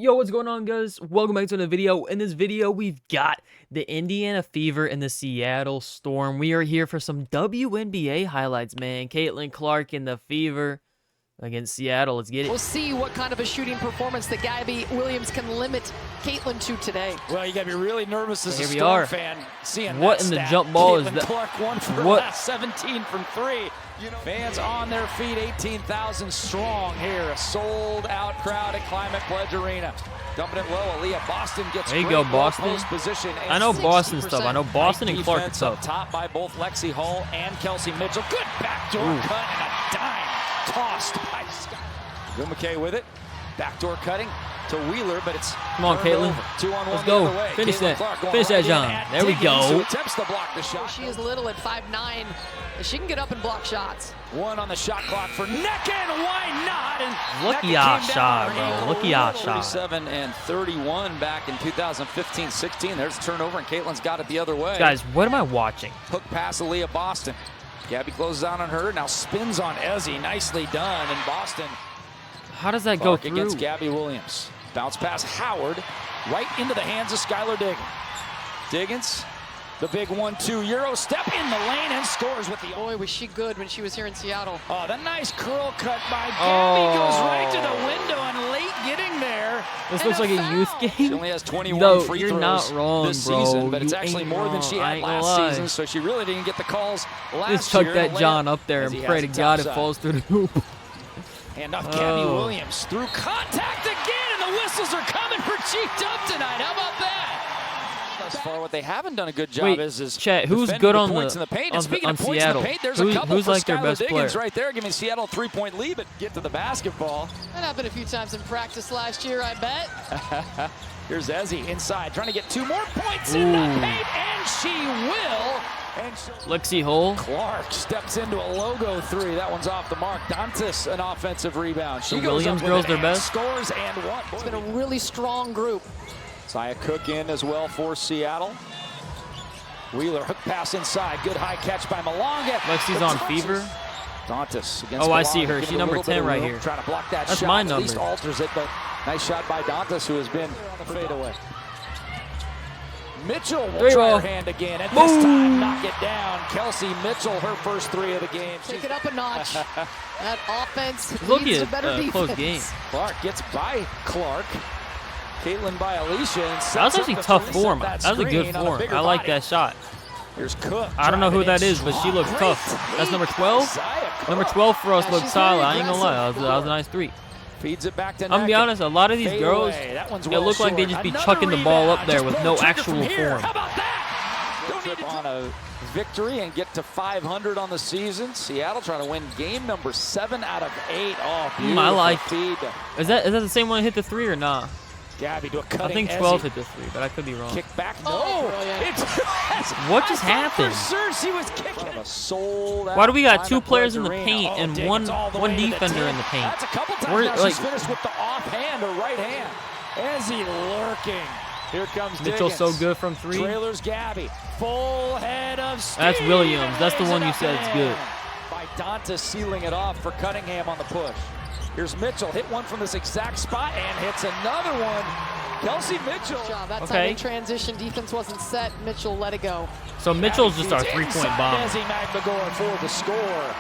Yo, what's going on, guys? Welcome back to another video. In this video, we've got the Indiana Fever and the Seattle Storm. We are here for some WNBA highlights, man. Caitlin Clark and the Fever against Seattle. Let's get it. We'll see what kind of a shooting performance that Gabby Williams can limit Caitlin to today. Well, you got to be really nervous as a Here we Storm are. fan seeing What that in the stat. jump ball Caitlin is that? Clark won for What? last 17 from 3. Fans on their feet, 18,000 strong here. A sold-out crowd at Climate Pledge Arena. Dumping it low, Aaliyah Boston gets There you great go, low Boston. post position. I know 60%. Boston stuff. I know Boston and Clark Defense stuff. up top by both Lexi Hull and Kelsey Mitchell. Good backdoor Ooh. cut and a dime tossed by Scott. Bill McKay with it. Backdoor cutting to Wheeler, but it's Come on, turned Caitlin. over. 2-on-1 Let's the go. other way. Finish Caitlin that. Clark going Finish that, right in John. at There we Diggins, go. who attempts to block the shot. She is little at 5'9". She can get up and block shots. One on the shot clock for Nneka, and why not? And Lucky Nneka y'all came shot, down bro. Lucky y'all shot. 47 and 31 back in 2015-16. There's a turnover, and Caitlin's got it the other way. Guys, what am I watching? Hook pass, Aaliyah Boston. Gabby closes out on her, now spins on Ezzy. Nicely done, and Boston. How does that Clark go through? against Gabby Williams. Bounce pass, Howard, right into the hands of Skylar Diggins. Diggins, the big 1-2 Euro step in the lane and scores with the. Boy, was she good when she was here in Seattle. Oh, the nice curl cut by Gabby goes right to the window and late getting there. This And looks like a foul. youth She game. only has 21 No, free you're throws not wrong, this bro. season, but it's You actually ain't more than she wrong. I had ain't gonna last lie. season, so she really didn't get the calls last Just chuck year. that And John Aaliyah, up there as and he pray has to a God top it side. falls through the hoop. Hand off Gabby Williams through contact again, and the whistles are coming for Cheeked Up tonight. How about that? Thus far, what they haven't done a good job Wait, is Chet, who's defending good the on points the in the paint. on, And speaking on of points Seattle? in the paint, there's a couple Who's for like their Skylar best Diggins player? right there, giving Seattle a 3-point lead, but get to the basketball. That happened a few times in practice last year, I bet. Here's Ezzy inside, trying to get 2 more points in the paint, and she will. And Lexi Hull. Clark steps into a logo 3. That one's off the mark. Dantas, an offensive rebound. She The goes Williams up with girls it their and best? scores and one. It's been a really strong group. Saya Cook in as well for Seattle. Wheeler hook pass inside. Good high catch by Malonga. Lexi's on Fever. Dantas against Oh, I see Malonga. her. Give She it a number little bit 10 of right room. here. Trying to block that That's shot. my At least number. alters it, but nice shot by Dantas, who has been on the fadeaway. Mitchell will Three try ball. her hand again, and Boom. this time knock it down. Kelsey Mitchell, her first 3 of the game. Take it up a notch. That offense Look leads to at better defense. close game. Clark gets by Clark. Caitlin by Alicia. And That was actually tough form. That was a good form. I like that shot. Here's Cook. I don't know who driving that in is, but she looks strong. tough. That's number 12? Saya Cook Number 12 for us Yeah, looks she's solid. very I ain't gonna lie. That was a nice 3. feeds it back to I'm gonna be Nneka. honest, a lot of these Fade girls, away. That one's it well look like they short. just be Another chucking the ball up rebound. there Just with pull no the trigger actual from here. form. How about that? Don't need on a victory and get to 500 on the season. Seattle trying to win game number 7 out of 8. Oh, beautiful I like. feed. Is that the same one that hit the 3 or not? Gabby to a cutting I think 12 hit the 3, but I could be wrong. Kick back. Oh, No. brilliant. What just I thought happened? For sure she was kicking. A sold Why do we got out 2 Climate players in the Pledge paint Arena. and Diggins one all the one way to the defender 10. in the paint? That's a couple times We're, now like- she's finished with the offhand or right hand. Ezzy lurking. Here comes Mitchell's so Diggins. good from 3. Trailers Gabby. Full head of steam. That's Williams. That's the Lays one it you up said is and good. By Dantas sealing it off for Cunningham on the push. Here's Mitchell. Hit one from this exact spot and hits another one. Kelsey Mitchell. Good job. That time Okay. in transition, defense wasn't set. Mitchell let it go. So Mitchell's just our Feeds 3-point inside bomb. Desi McMagor for the score.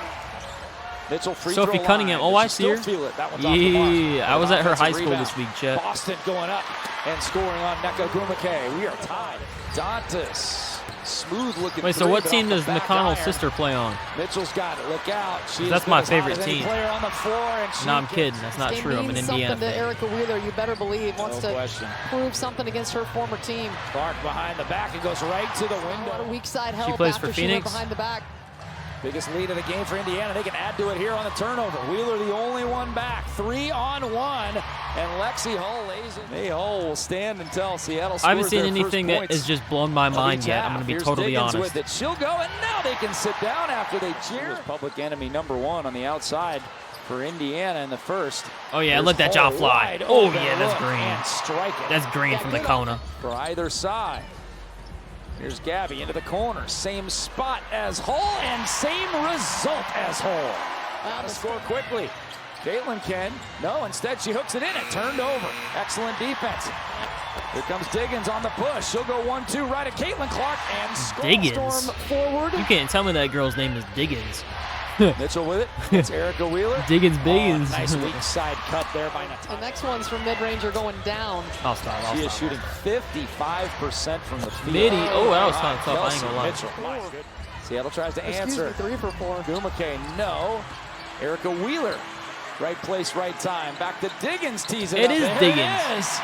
Mitchell free Sophie throw Cunningham. line. Oh, I Does she see her. still feel it? That one's off the mark. Yeah, I was at her high school Rebound. this week, Chet. Boston going up and scoring on Nneka Gumake. We are tied. Dantas. Smooth looking. Wait, so three, what but team off the does back McConnell's iron. sister play on? Mitchell's got it. Look out. She is That's good my as hot favorite as any team. player on the floor, and she No, I'm gets- kidding. That's not This true. game I'm an means Indiana something to fan. Erica Wheeler. You better believe wants No to question. prove something against her former team. Clark behind the back and goes right to the A lot of window. weak side help plays after for she went Phoenix? behind the back. Biggest lead of the game for Indiana. They can add to it here on the turnover. Wheeler the only one back. 3-on-1. And Lexi Hull lays it. May Hull will stand until Seattle scores I haven't seen their anything first that points has just blown my of mind each yet. half. I'm going to be Here's totally Diggins honest. with it. She'll go, and now they can sit down after they cheer. Public enemy number 1 on the outside for Indiana in the first. Oh, yeah, Here's let that Hull jaw fly. wide Oh, open yeah, that's look green. and strike it. That's green from the good corner. For either side. Here's Gabby into the corner. Same spot as Hull and same result as Hull. Gotta score quickly. Caitlin can. No, instead she hooks it in. It turned over. Excellent defense. Here comes Diggins on the push. She'll go 1-2 right at Caitlin Clark and Diggins. Storm forward. You can't tell me that girl's name is Diggins. Mitchell with it. It's Erica Wheeler. Diggins Oh, Biggins. nice weak side cut there by The Natalia. next one's from mid-range are going down. I'll stop. She is shooting 55% from the field. Midi. Oh, that was kind of tough. I ain't Kelsey gonna lie. Mitchell. My goodness. Seattle tries to Excuse answer. me, 3 for 4. Gumake, no. Erica Wheeler. Right place, right time. Back to Diggins, tees it It up. is There Diggins. It is.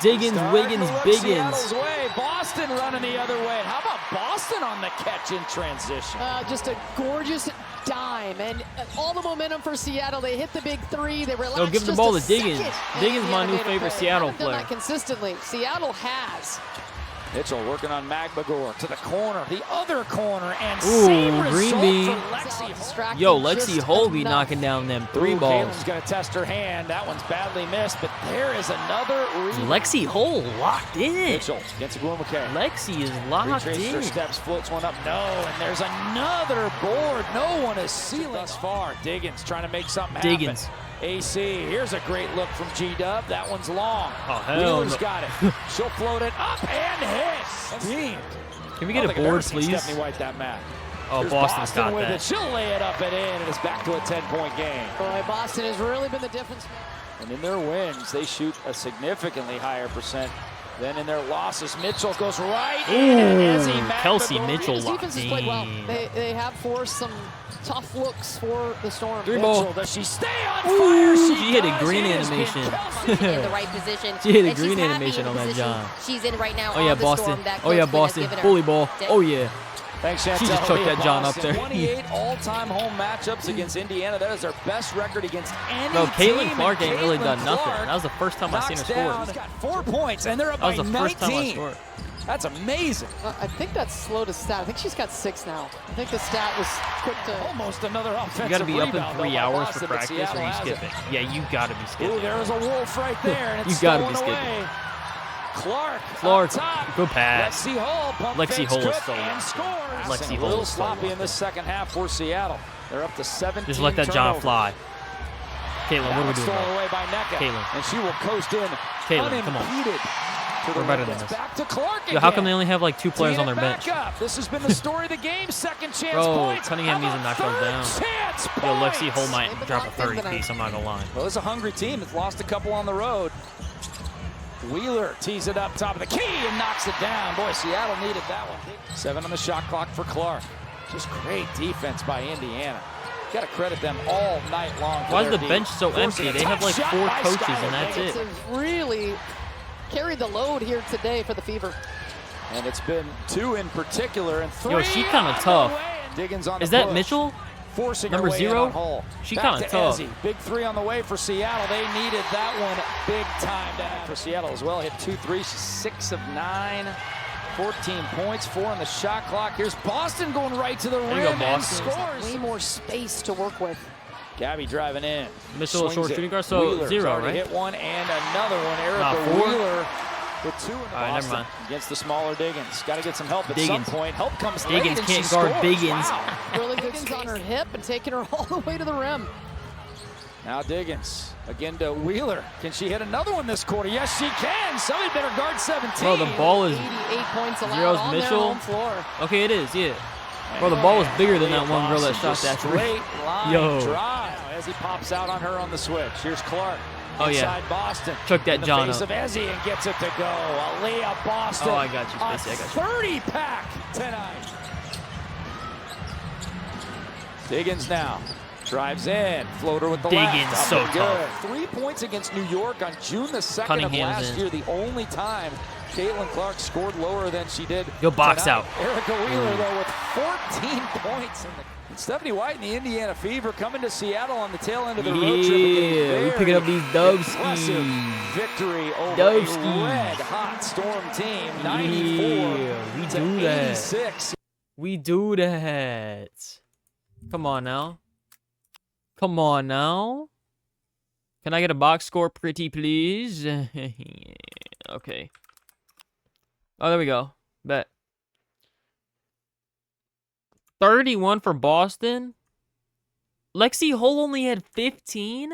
Diggins, Starting Wiggins, to look Biggins. Seattle's way. Boston running the other way. How about Boston on the catch in transition? Just a gorgeous dime, and all the momentum for Seattle. They hit the big 3. They relaxed. Yo, give the just ball a to Diggins. second, and Diggins, my Indiana new made a favorite play. Seattle Haven't done player. that consistently. Seattle has. Mitchell working on Magmagor to the corner, the other corner, and Ooh, same green result bean. for Lexi. Distracted Yo, Lexi just Hull be enough. knocking down them 3 balls. Caitlin's going to test her hand. That one's badly missed, but there is another rebound. Lexi Hull locked in. Mitchell gets a Gumake. Lexi is locked Retraces her in. steps, floats one up. No, and there's another board. No one is sealing thus far. Diggins trying to make something happen. Diggins. AC, here's a great look from G-Dub. That one's long. Oh, hell Wheeler's no. got it. She'll float it up and hit. Steamed. Can we I get don't a think I've ever board, seen please? Stephanie White that mad. Oh, Here's Boston's Boston got with that. it. She'll lay it up and in, and it's back to a 10-point game. Boy, Boston has really been the difference. And in their wins, they shoot a significantly higher percent than in their losses. Mitchell goes right in. and Ezzy Ooh, Kelsey Magmagor- Mitchell His locked defense has played well. in. They have forced some tough looks for the Storm. 3 ball. Mitchell, does she stay on Ooh, fire? she hit a does. green It has been animation. Kelsey. in the right position. She hit a and she's green happy animation with on the that position John. she's in right now. Oh yeah, on the Boston. Storm that Oh yeah, Coach Quinn has Boston. given her. Bully ball. Oh yeah. Thanks, Chantel. She just chucked that John up Boston, there. 28 all-time home matchups against Indiana. That is their best record against any No, Caitlin team. Clark ain't really done Caitlin nothing. Clark That was the first time I seen her knocks down. score. She's got 4 points, and they're up That was by the 19. first time I scored. That's amazing. I think that's slow to stat. I think she's got 6 now. I think the stat was quick to. Almost another offensive You got to be up in rebound, 3 though, by hours Boston, for but practice, or Seattle you has skip it. it. Yeah, you got to be Ooh, skipping. there was a wolf right there, and it's You gotta stolen be skipping. away. Clark, Clark, up top. good pass. Lexi Hull, pump Lexi fakes Hull is Cook, so and locked. scores. Lexi A Hull little is so sloppy in locked. the second half for Seattle. They're up to 17 Just let that John turnovers. fly. Caitlin, what are we doing, Stolen bro? away by Necka. Caitlin. And she will coast in Caitlin, come on. unimpeded. To the We're better rim. than It's this. Back to Clark Yo, how come again. they only have like 2 players on their Teeing it bench? back up. This has been the story of the game. Second chance Bro, points. Cunningham needs to knock those down. Chance Yo, Lexi Hull points. might They've been drop a locked in 30 tonight. piece, I'm not gonna lie. Well, it's a hungry team that's lost a couple on the road. Wheeler tees it up top of the key and knocks it down. Boy, Seattle needed that one. 7 on the shot clock for Clark. Just great defense by Indiana. Got to credit them all night long. for Why is their the D. bench so Forcing empty? a They have tough like shot 4 by coaches Skylar and that's Diggins. it. Have really carried the load here today for the Fever. And it's been 2 in particular and 3 Yo, she kinda on the tough. way. And Diggins on Is the that push. Mitchell? Forcing Number her way in 0? on Hull. She Back kinda to tough. Ezzy. Big 3 on the way for Seattle. They needed that one big time to have. For Seattle as well. Hit 2 threes. She's 6 of 9. 14 points, 4 on the shot clock. Here's Boston going right to the you rim go, and Boston. scores. Way more space to work with. Gabby driving in. Mitchell, Swings short it. shooting guard, so Wheeler's 0, already right? hit one and another one. Nah, Erica 4. Wheeler with 2 in the All right, never Boston mind. against the smaller Diggins. Got to get some help at Diggins. some point. Help comes Diggins late and she can't guard scores. Biggins. Wow. Really good Diggins on her hip and taking her all the way to the rim. Now Diggins again to Wheeler. Can she hit another one this quarter? Yes, she can. Somebody better guard 17. Bro, the ball is 88 points allowed Zero's on Mitchell. their home floor. okay. It is, yeah. Bro, the ball was bigger than that one girl that shot that three. Straight line Yo. drive as he pops out on her on the switch. Here's Clark. Oh, yeah. Inside Boston. Chuck that in the John face up. of Ezzy and gets it to go. Aaliyah Boston. Oh, I got you, A Spacey, I got you. 30-pack tonight. Diggins now. Drives in. Floater with the Diggins, left. Up so and good. tough. 3 points against New York on June the 2nd of Cunningham's last in. year. The only time Caitlin Clark scored lower than she did Yo, box tonight. out. Erica Wheeler, though, with 14 points. And Stephanie White and the Indiana Fever coming to Seattle on the tail end of the road trip. and getting Yeah, we very picking up these dubs. impressive victory over Dubskis. a red-hot Storm team. 94 Yeah, we to do that. 86. We do that. Come on now. Come on now. Can I get a box score, pretty please? Okay. Oh, there we go. Bet. 31 for Boston. Lexi Hull only had 15?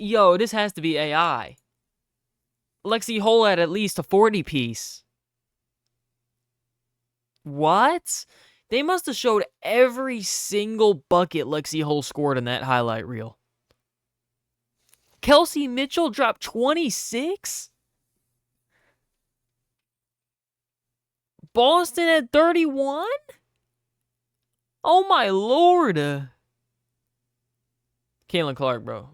Yo, this has to be AI. Lexi Hole at least a 40 piece. What? They must have showed every single bucket Lexi Hole scored in that highlight reel. Kelsey Mitchell dropped 26? Boston at 31? Oh my lord. Caitlin Clark, bro.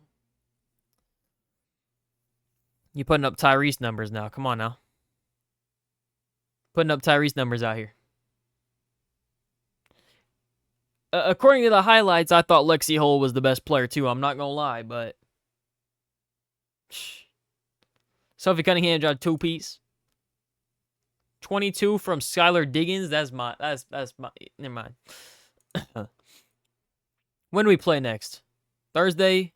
You putting up Tyrese numbers now. Come on now. Putting up Tyrese numbers out here. According to the highlights, I thought Lexi Hole was the best player too. I'm not going to lie, but... Sophie Cunningham dropped 2-piece. 22 from Skylar Diggins. That's my... Never mind. When do we play next? Thursday?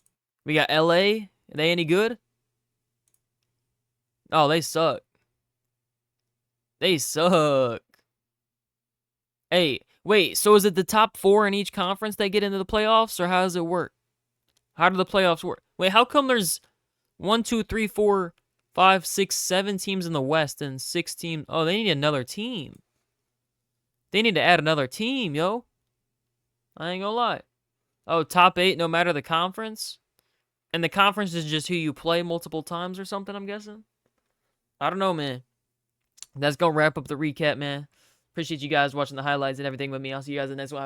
We got LA. Are they any good? Oh, they suck. They suck. Hey, wait, so is it the top 4 in each conference that get into the playoffs, or how does it work? How do the playoffs work? Wait, how come there's 1, 2, 3, 4, 5, 6, 7 teams in the West and 6 teams? Oh, they need another team. They need to add another team, yo. I ain't gonna lie. Oh, top 8 no matter the conference? And the conference is just who you play multiple times or something, I'm guessing? I don't know, man. That's gonna wrap up the recap, man. Appreciate you guys watching the highlights and everything with me. I'll see you guys in the next one.